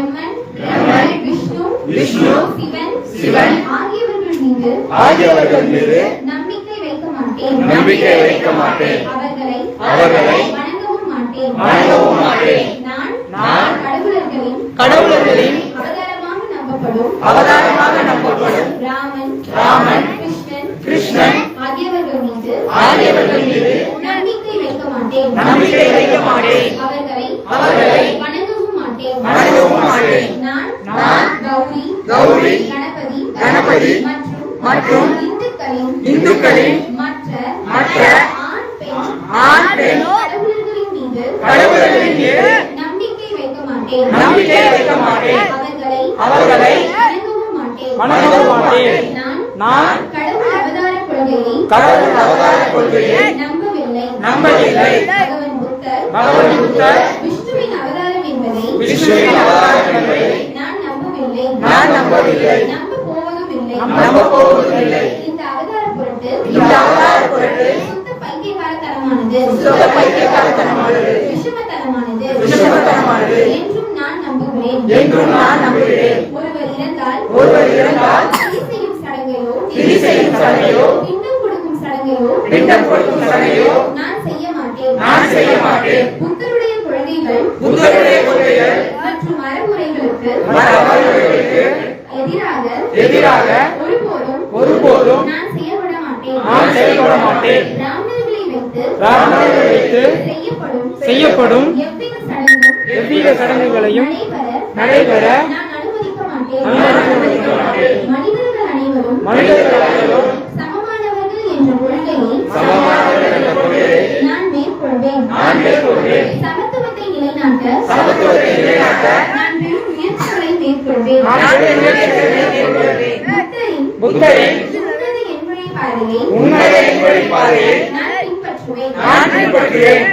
பிரம்மன், விஷ்ணு, சிவன் ஆகியவர்கள் மீது நம்பிக்கை வைக்க மாட்டேன். அவர்களை வணங்கவும் மாட்டேன். நான் கடவுளர்களின் அவதாரமாக நம்பப்படும் ராமன், கிருஷ்ணன் ஆகியவர்கள் மீது நம்பிக்கை வைக்க மாட்டேன். அவர்களை வணங்கவும் மாட்டேன். நான் கௌரி, கணபதி மற்றும் இந்துக்களின் மற்ற ஆண் பெண் கடவுளர்களின் மீது நம்பிக்கை வைக்க மாட்டேன். அவர்களை வணங்கவும் மாட்டேன். நான் கடவுள் அவதார கொள்கையை நம்பவில்லை. பகவான் புத்தர் விஷ்ணுவின் அவதாரம் என்பதை நான் நம்பவில்லை. நம்ப போவதும் இல்லை. இந்த அவதார பொருட்டு சுத்த பைத்தியக்காரத்தனமானது, விஷமத்தனமானது என்றும் நான் நம்புகிறேன். ஒருவர் இறந்தால் திதி செய்யும் சடங்கையோ பிண்டம் கொடுக்கும் சடங்கையோ நான் செய்ய மாட்டேன். புத்தருடைய கொள்கைகள் மற்றும் மரபுரைகளுக்கு எதிராக ஒருபோதும் நான் செயல்பட மாட்டேன். பிராமணர்களை வைத்து செய்யப்படும் எவ்வித சடங்குகளையும் நடைபெற நான் அனுமதிக்க மாட்டேன். மனிதர்கள் அனைவரும் சமமானவர்கள் என்ற கொள்கையை நான் மேற்கொள்வேன். சமத்துவத்தை நிலைநாட்ட நான் பெரும் முயற்சிகளை மேற்கொள்வேன். புத்தரின் உன்னத என்வழி பாதையை நான் பின்பற்றுவேன்.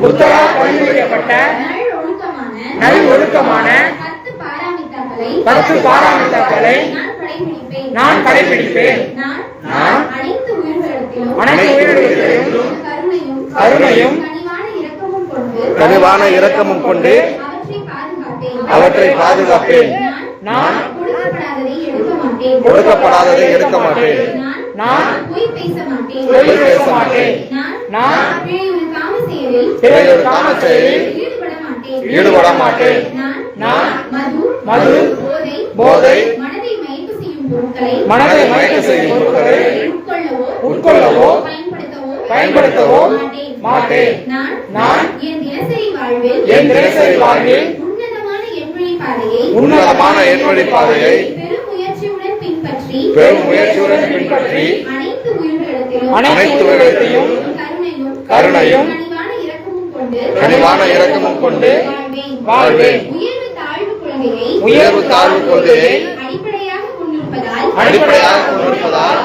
புத்தரால் பரிந்துரைக்கப்பட்ட நல்லொழுக்கமான 10 பாராமித்தாக்களை நான் கடைபிடிப்பேன். நான் அனைத்து உயிரினங்களிலும் கருணையும் கனிவான இரக்கமும் கொண்டு அவற்றை பாதுகாப்பேன். நான் கொடுக்கப்படாததை எடுக்க மாட்டேன். நான் பொய் பேச மாட்டேன். நான் பிறர் காம செயலில் ஈடுபட மாட்டேன். நான் மது, போதை, மனதை மயக்க செய்யும் பொருட்களை உட்கொள்ளவோ பயன்படுத்தவோ மாட்டேன். நான் என் தினசரி வாழ்வில் உன்னதமான என்வழி பாதையை பெரும் முயற்சியுடன் பின்பற்றி அனைத்து உயிரினத்தையும் கருணையும் கனிவான இரக்கமும் கொண்டு வாழ்வேன். உயர்வு தாழ்வு கொள்கையை அடிப்படையாக கொண்டிருப்பதால்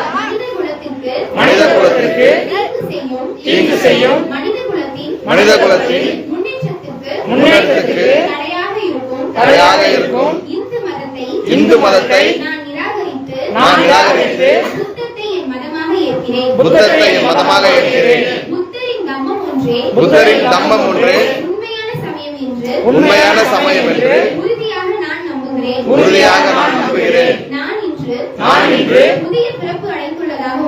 மனித குலத்திற்கு தீங்கு செய்யும் மனித குலத்தின் முன்னேற்றத்திற்கு தடையாக இருக்கும் இந்து மதத்தை நான் நிராகரித்து புத்தத்தை என் மதமாக ஏற்கிறேன். புத்தரின் தம்மம் ஒன்றே உண்மையான சமயம் என்று உறுதியாக நான் நம்புகிறேன். நான் இன்று புதிய பிறப்பு அடைந்துள்ளதாக